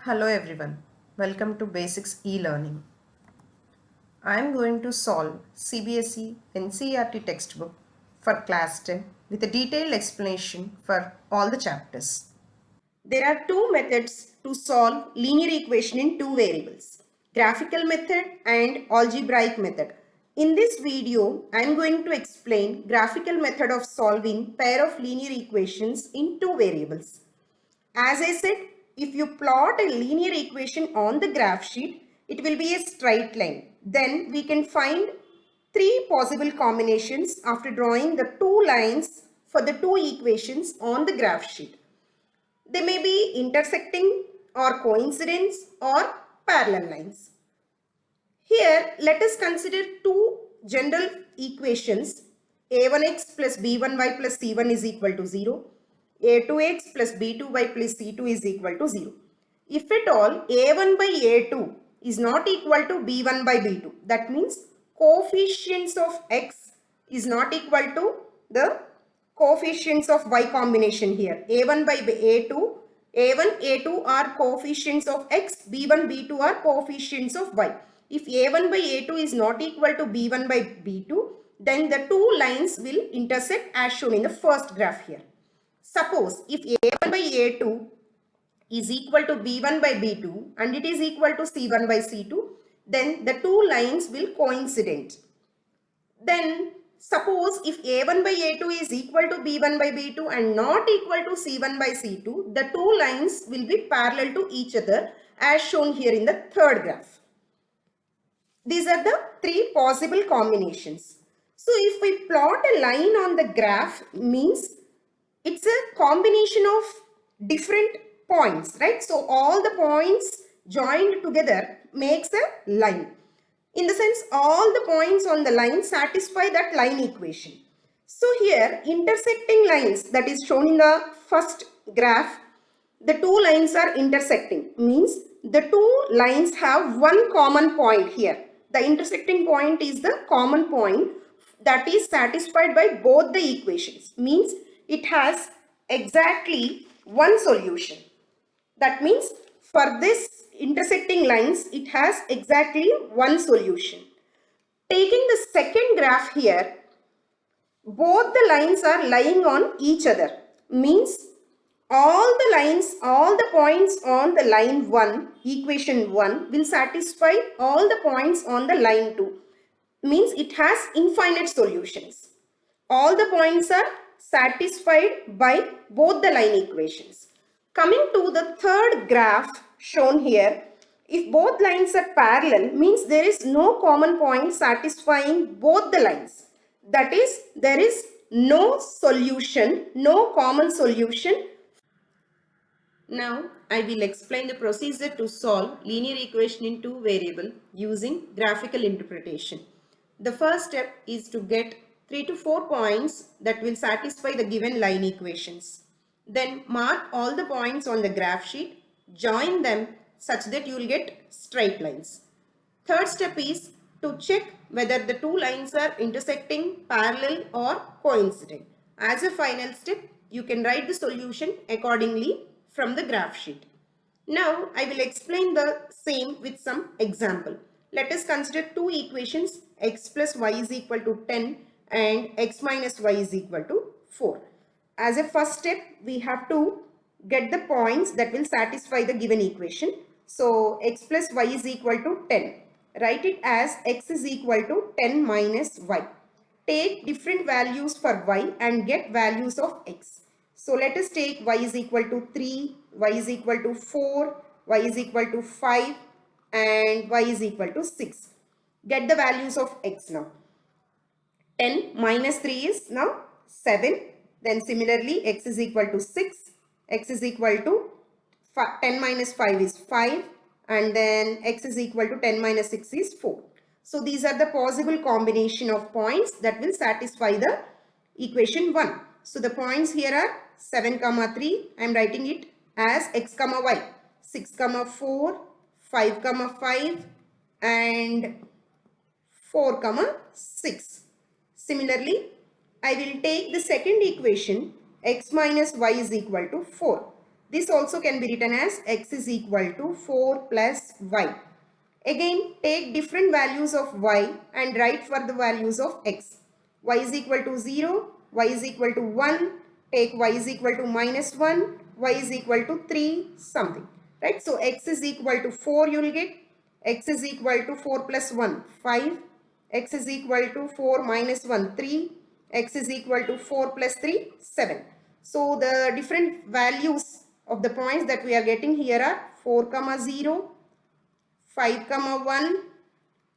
Hello everyone, welcome to Basics e-Learning. I am going to solve CBSE NCERT textbook for class 10 with a detailed explanation for all the chapters. There are two methods to solve linear equation in two variables, graphical method and algebraic method. In this video, I am going to explain graphical method of solving pair of linear equations in two variables. As I said, if you plot a linear equation on the graph sheet, it will be a straight line. Then we can find three possible combinations after drawing the two lines for the two equations on the graph sheet. They may be intersecting or coincidence or parallel lines. Here, let us consider two general equations. A1x plus b1y plus c1 is equal to 0. A2x plus b2y plus c2 is equal to 0. If at all a1 by a2 is not equal to b1 by b2, that means coefficients of x is not equal to the coefficients of y combination here. A1 by a2, a1, a2 are coefficients of x, b1, b2 are coefficients of y. If a1 by a2 is not equal to b1 by b2, then the two lines will intersect as shown in the first graph here. Suppose if a1 by a2 is equal to b1 by b2 and it is equal to c1 by c2, then the two lines will coincident. Then suppose if a1 by a2 is equal to b1 by b2 and not equal to c1 by c2, the two lines will be parallel to each other as shown here in the third graph. These are the three possible combinations. So if we plot a line on the graph, means it's a combination of different points, right? So all the points joined together makes a line. In the sense, all the points on the line satisfy that line equation. So here, intersecting lines that is shown in the first graph, the two lines are intersecting, means the two lines have one common point here. The intersecting point is the common point that is satisfied by both the equations, means it has exactly one solution. That means for this intersecting lines, it has exactly one solution. Taking the second graph here, both the lines are lying on each other, means all the points on the line 1, equation 1 will satisfy all the points on the line 2, means it has infinite solutions. All the points are satisfied by both the line equations. Coming to the third graph shown here, if both lines are parallel, means there is no common point satisfying both the lines. That is, there is no solution, no common solution. Now, I will explain the procedure to solve linear equation in two variable using graphical interpretation. The first step is to get 3 to 4 points that will satisfy the given line equations. Then mark all the points on the graph sheet, join them such that you will get straight lines. Third step is to check whether the two lines are intersecting, parallel or coincident. As a final step, you can write the solution accordingly from the graph sheet. Now, I will explain the same with some example. Let us consider two equations, x plus y is equal to 10 and x minus y is equal to 4. As a first step, we have to get the points that will satisfy the given equation. So, x plus y is equal to 10. Write it as x is equal to 10 minus y. Take different values for y and get values of x. So let us take y is equal to 3, y is equal to 4, y is equal to 5 and y is equal to 6. Get the values of x now. 10 minus 3 is now 7. Then similarly x is equal to 6, x is equal to 10 minus 5 is 5 and then x is equal to 10 minus 6 is 4. So these are the possible combination of points that will satisfy the equation 1. So the points here are 7, 3. I am writing it as x, y. 6, 4, 5, 5 and 4, 6. Similarly, I will take the second equation x minus y is equal to 4. This also can be written as x is equal to 4 plus y. Again, take different values of y and write for the values of x. Y is equal to 0, y is equal to 1, take y is equal to minus 1, y is equal to 3, something. Right? So, x is equal to 4 you will get. X is equal to 4 plus 1, 5. X is equal to 4 minus 1, 3. X is equal to 4 plus 3, 7. So, the different values of the points that we are getting here are 4, 0, 5, 1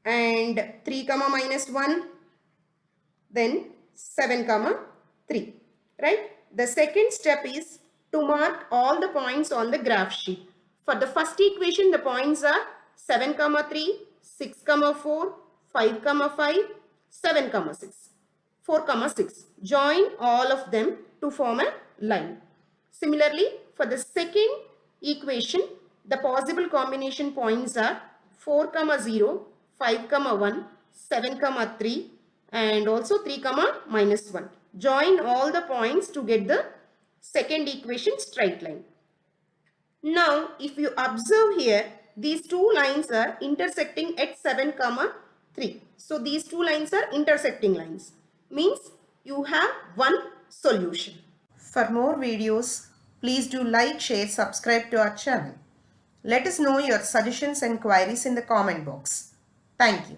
and 3, minus 1, then 7, 3. Right? The second step is to mark all the points on the graph sheet. For the first equation, the points are 7, 3, 6, 4, 5, 5, 7, 6. 4, 6. Join all of them to form a line. Similarly, for the second equation, the possible combination points are 4, 0, 5, 1, 7, 3 and also 3, minus 1. Join all the points to get the second equation straight line. Now, if you observe here, these two lines are intersecting at 7, 3. So, these two lines are intersecting lines. Means you have one solution. For more videos, please do like, share, subscribe to our channel. Let us know your suggestions and queries in the comment box. Thank you.